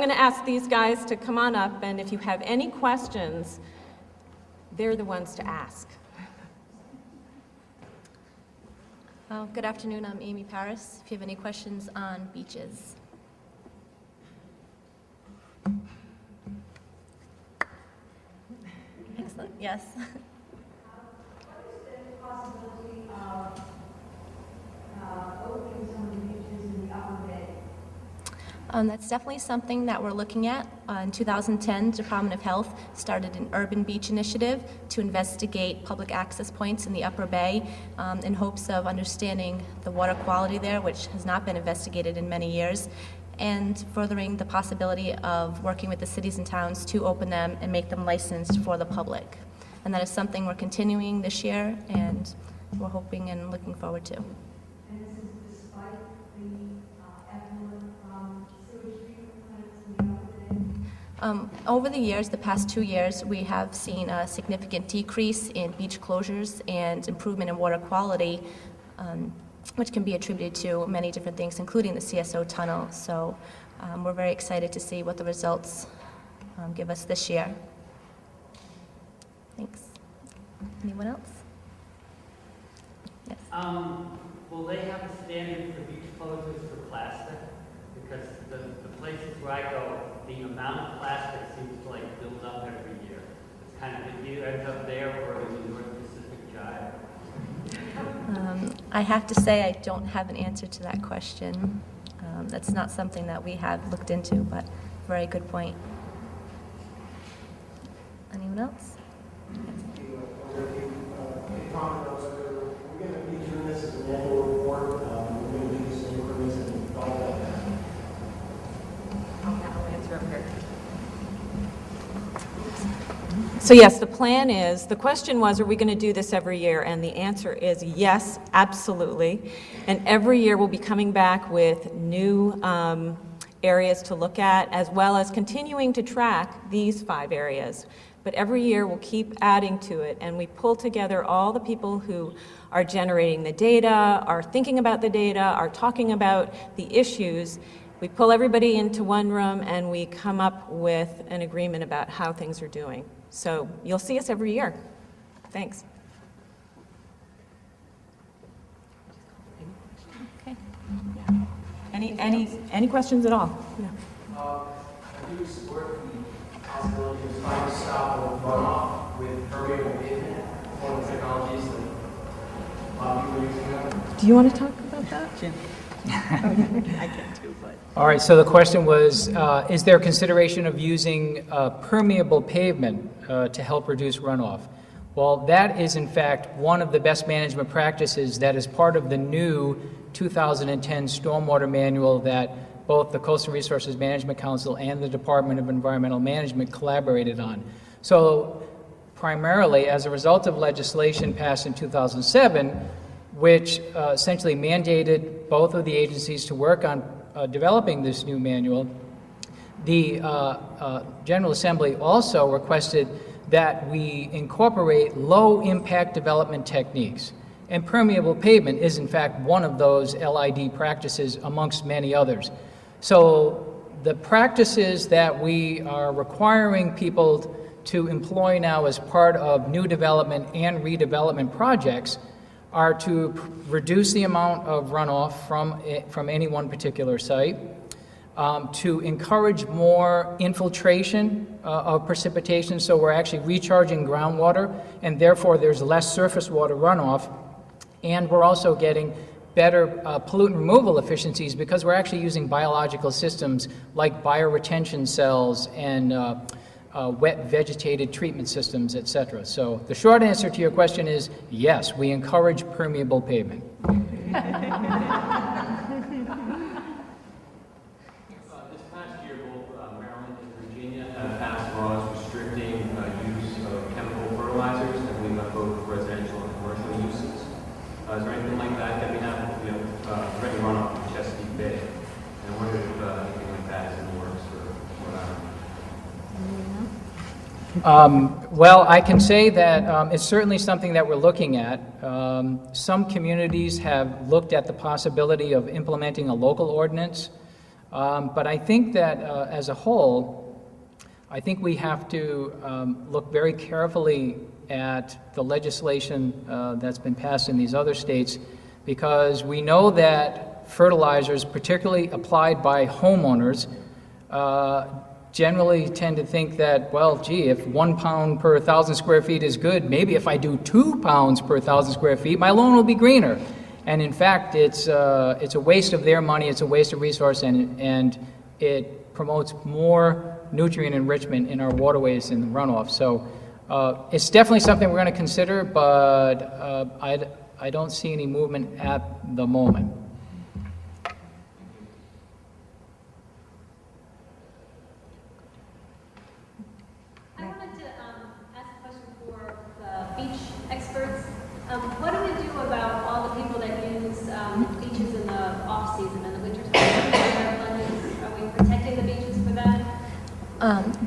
I'm going to ask these guys to come on up, and if you have any questions, they're the ones to ask. Good afternoon, I'm Amy Paris. If you have any questions on beaches. Excellent, yes. What is the possibility of opening some of the beaches in the Upper Bay? That's definitely something that we're looking at. In 2010, Department of Health started an urban beach initiative to investigate public access points in the Upper Bay in hopes of understanding the water quality there, which has not been investigated in many years, and furthering the possibility of working with the cities and towns to open them and make them licensed for the public. And that is something we're continuing this year, and we're hoping and looking forward to. And this is despite the effluent from sewage treatment plants in the Upper Bay? Over the years, the past 2 years, we have seen a significant decrease in beach closures and improvement in water quality, which can be attributed to many different things, including the CSO tunnel. So we're very excited to see what the results give us this year. Thanks. Anyone else? Yes. Will they have a standard for beach closures for plastic? Because the places where I go, the amount of plastic seems to like build up every year. It's kind of, if you end up there or in the North Pacific Gyre. I have to say I don't have an answer to that question. That's not something that we have looked into, but very good point. Anyone else? We're going to be doing this as an annual report. We're going to do this in increments and all that. I'll answer up here. So yes, the plan is, the question was, are we going to do this every year? And the answer is yes, absolutely. And every year we'll be coming back with new areas to look at, as well as continuing to track these 5 areas. But every year we'll keep adding to it, and we pull together all the people who are generating the data, are thinking about the data, are talking about the issues. We pull everybody into one room and we come up with an agreement about how things are doing. So you'll see us every year. Thanks. Okay. Any questions at all? Yeah. I do support the possibility of trying to stop or runoff with permeable pavement, one of the technologies that a lot of people are using now. Do you want to talk about that? Jim. I can too, but. All right, so the question was, is there consideration of using permeable pavement to help reduce runoff? Well, that is in fact one of the best management practices that is part of the new 2010 Stormwater Manual that both the Coastal Resources Management Council and the Department of Environmental Management collaborated on. So primarily as a result of legislation passed in 2007, which essentially mandated both of the agencies to work on developing this new manual, the General Assembly also requested that we incorporate low-impact development techniques. And permeable pavement is, in fact, one of those LID practices amongst many others. So the practices that we are requiring people to employ now as part of new development and redevelopment projects are to reduce the amount of runoff from any one particular site, to encourage more infiltration of precipitation, so we're actually recharging groundwater, and therefore there's less surface water runoff, and we're also getting better pollutant removal efficiencies because we're actually using biological systems like bioretention cells and wet vegetated treatment systems, etc. So the short answer to your question is yes, we encourage permeable pavement. This past year, both Maryland and Virginia have passed laws restricting use of chemical fertilizers, and we have both residential and commercial uses. Is there anything like that we have? We have threatened runoff in Chesapeake Bay. And I wonder if anything like that is in the works for Well, I can say that it's certainly something that we're looking at. Some communities have looked at the possibility of implementing a local ordinance But I think that as a whole, I think we have to look very carefully at the legislation that's been passed in these other states, because we know that fertilizers, particularly applied by homeowners, generally tend to think that, well, gee, if 1 pound per 1,000 square feet is good, maybe if I do 2 pounds per 1,000 square feet, my lawn will be greener. And in fact, it's a waste of their money, it's a waste of resource, and it promotes more nutrient enrichment in our waterways and runoff. So it's definitely something we're going to consider, but I don't see any movement at the moment. I wanted to ask a question for the beach experts. What do we do about all the people that use beaches in the off-season, in the wintertime? Are we protecting the beaches for that?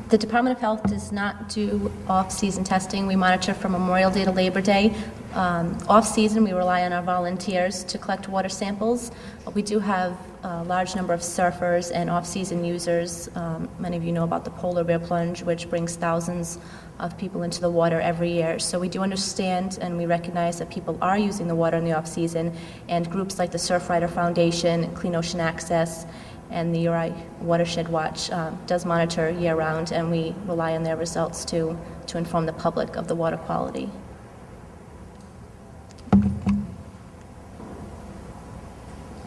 The Department of Health does not do off-season testing. We monitor from Memorial Day to Labor Day. Off-season, we rely on our volunteers to collect water samples. We do have a large number of surfers and off-season users. Many of you know about the polar bear plunge, which brings thousands of people into the water every year. So we do understand and we recognize that people are using the water in the off-season, and groups like the Surfrider Foundation, Clean Ocean Access, and the URI Watershed Watch does monitor year-round, and we rely on their results to inform the public of the water quality.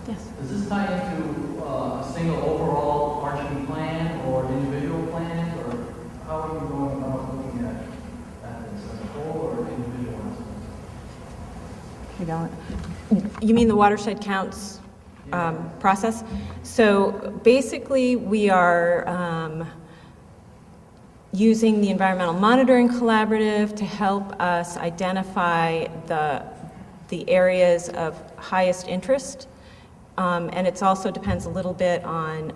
Yes. Does this tie into a single overall marching plan or individual plans, or how are you going about looking at this as a whole or individual? You mean the Watershed Counts process? So basically, we are using the Environmental Monitoring Collaborative to help us identify the areas of highest interest. And it also depends a little bit on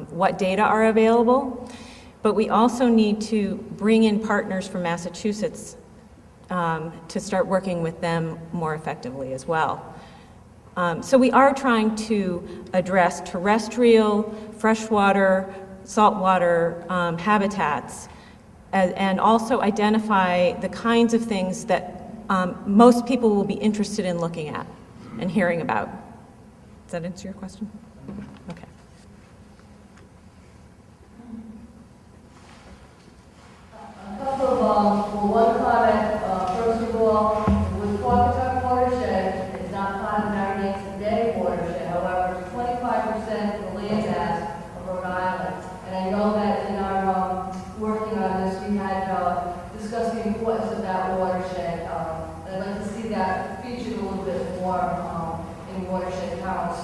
what data are available. But we also need to bring in partners from Massachusetts to start working with them more effectively as well. So we are trying to address terrestrial, freshwater, saltwater habitats, and also identify the kinds of things that most people will be interested in looking at and hearing about. Does that answer your question? Okay. A couple of, one comment, first of all, with Watershed Watershed, it's not part of the Narragansett Bay watershed. However, 25% of the land mass of Rhode Island. And I know that in our working on this, we had discussed the importance of that watershed. I'd like to see that featured a little bit more in Watershed Counts.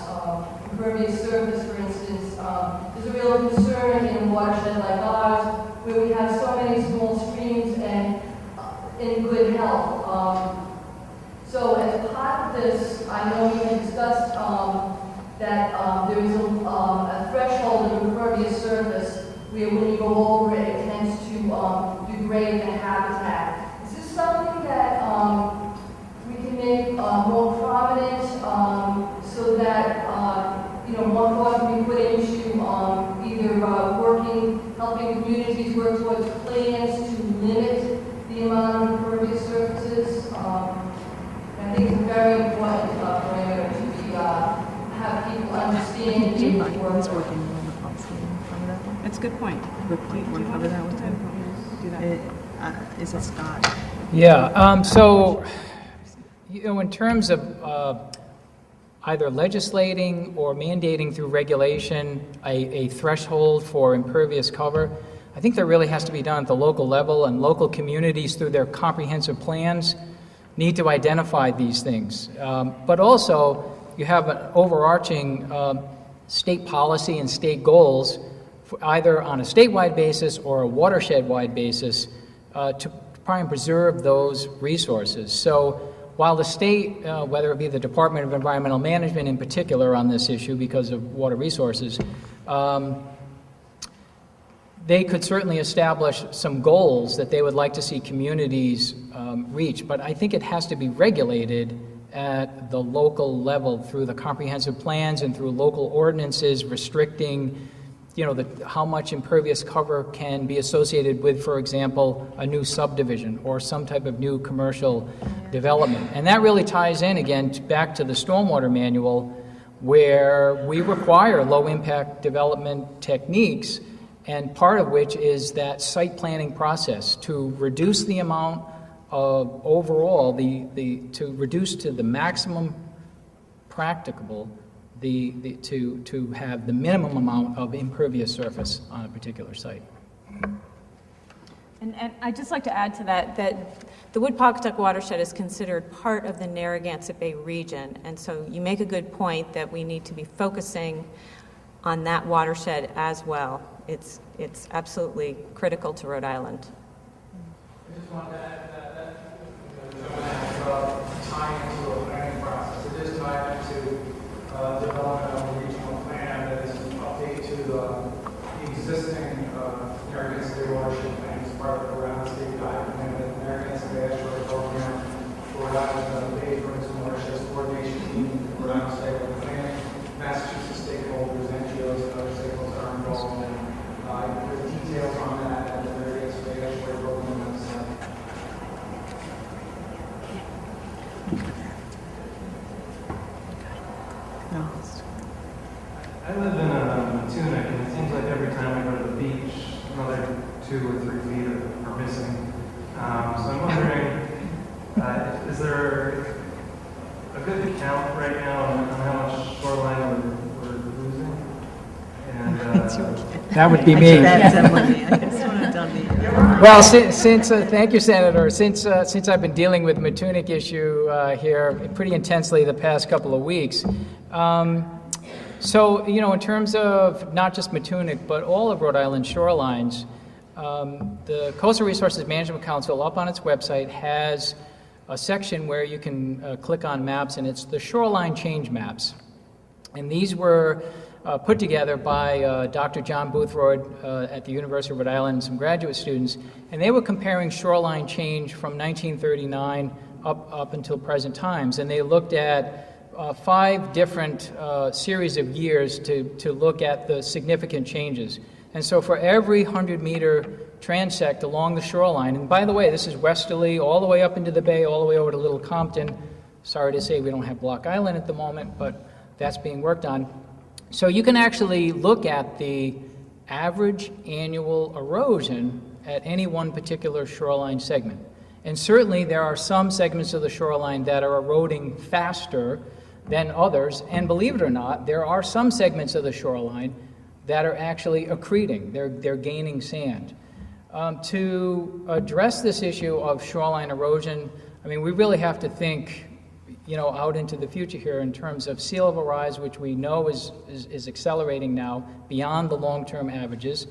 Impervious surface, for instance, is a real concern in a watershed like ours, where we have so many small streams and in good health. So as part of this, I know we had discussed that there is a threshold of impervious surface where when you go over it, it tends to degrade the habitat. Is this something that we can make more prominent so that more thought can be put into either helping communities work towards plans to limit the amount of impervious surfaces? I think it's a very important parameter to have people understand and work. That's a good point. Do you want to cover that one too? Do that. Is it Scott? Yeah, so, in terms of either legislating or mandating through regulation a threshold for impervious cover, I think that really has to be done at the local level, and local communities through their comprehensive plans need to identify these things. But also, you have an overarching state policy and state goals for either on a statewide basis or a watershed-wide basis to try and preserve those resources. So while the state, whether it be the Department of Environmental Management in particular on this issue because of water resources, they could certainly establish some goals that they would like to see communities reach, but I think it has to be regulated at the local level through the comprehensive plans and through local ordinances restricting, how much impervious cover can be associated with, for example, a new subdivision or some type of new commercial development. And that really ties in, again, back to the stormwater manual, where we require low-impact development techniques, and part of which is that site planning process to reduce the amount of overall, to reduce to the maximum practicable, to have the minimum amount of impervious surface on a particular site. And I'd just like to add to that the Wood-Pawcatuck watershed is considered part of the Narragansett Bay region, and so you make a good point that we need to be focusing on that watershed as well. It's absolutely critical to Rhode Island. I just want to add that tying into a planning process. It is tied into development of a regional plan that is an update to the existing Narragansett Bay watershed plan as part of the Rhode State document that the Narragansett Bay Estuary Program for Rhode Island Bay for its watershed coordination team in Rhode Island State with planning, Massachusetts stakeholders, NGOs, and other stakeholders are involved. And there's details on that at the Narragansett Bay Estuary Program website. No. I live in Matunic, and it seems like every time I go to the beach, another 2 or 3 feet are missing. So I'm wondering, is there a good count right now on how much shoreline we're losing? And that would be me. Well, thank you, Senator. Since I've been dealing with the Matunic issue here pretty intensely the past couple of weeks, so, in terms of not just Matunic, but all of Rhode Island shorelines, the Coastal Resources Management Council up on its website has a section where you can click on maps, and it's the shoreline change maps. And these were put together by Dr. John Boothroyd at the University of Rhode Island and some graduate students, and they were comparing shoreline change from 1939 up until present times, and they looked at 5 different series of years to look at the significant changes. And so for every 100-meter transect along the shoreline, and by the way, this is westerly all the way up into the bay, all the way over to Little Compton. Sorry to say we don't have Block Island at the moment, but that's being worked on. So you can actually look at the average annual erosion at any one particular shoreline segment. And certainly there are some segments of the shoreline that are eroding faster than others, and believe it or not, there are some segments of the shoreline that are actually accreting. They're gaining sand. To address this issue of shoreline erosion, we really have to think, out into the future here in terms of sea level rise, which we know is accelerating now beyond the long-term averages.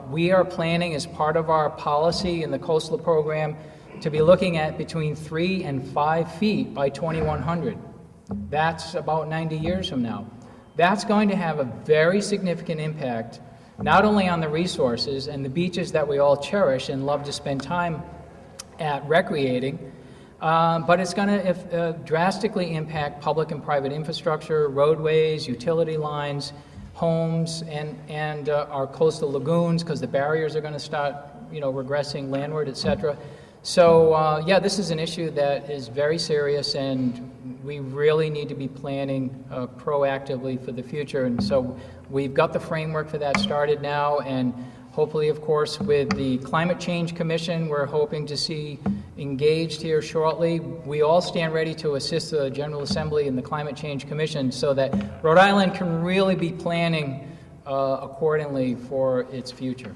We are planning as part of our policy in the coastal program to be looking at between 3 and 5 feet by 2100. That's about 90 years from now. That's going to have a very significant impact, not only on the resources and the beaches that we all cherish and love to spend time at recreating, but it's going to drastically impact public and private infrastructure, roadways, utility lines, homes, and our coastal lagoons, because the barriers are going to start, regressing landward, et cetera. So, this is an issue that is very serious, and we really need to be planning proactively for the future. And so we've got the framework for that started now, and hopefully, of course, with the Climate Change Commission, we're hoping to see engaged here shortly. We all stand ready to assist the General Assembly and the Climate Change Commission so that Rhode Island can really be planning accordingly for its future.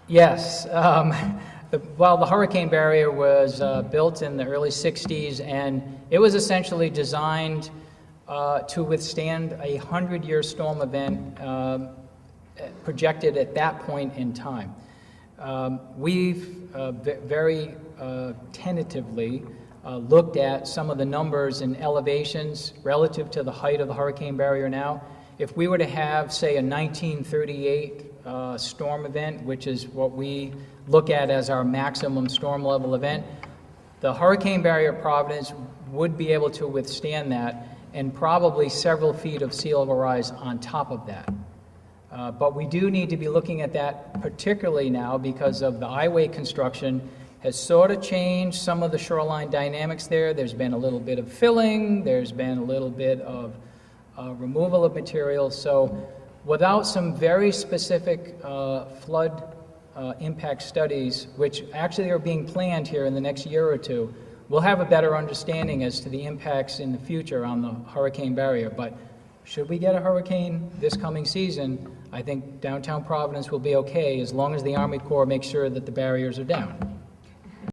Yes. The hurricane barrier was built in the early 60s, and it was essentially designed to withstand a 100-year storm event projected at that point in time. We've very tentatively looked at some of the numbers and elevations relative to the height of the hurricane barrier now. If we were to have, say, a 1938 storm event, which is what we look at as our maximum storm level event, the hurricane barrier at Providence would be able to withstand that, and probably several feet of sea level rise on top of that. But we do need to be looking at that particularly now because of the I-way construction has sort of changed some of the shoreline dynamics there. There's been a little bit of filling, there's been a little bit of removal of material. So without some very specific flood impact studies, which actually are being planned here in the next year or two, we'll have a better understanding as to the impacts in the future on the hurricane barrier. But should we get a hurricane this coming season, I think downtown Providence will be okay as long as the Army Corps makes sure that the barriers are down.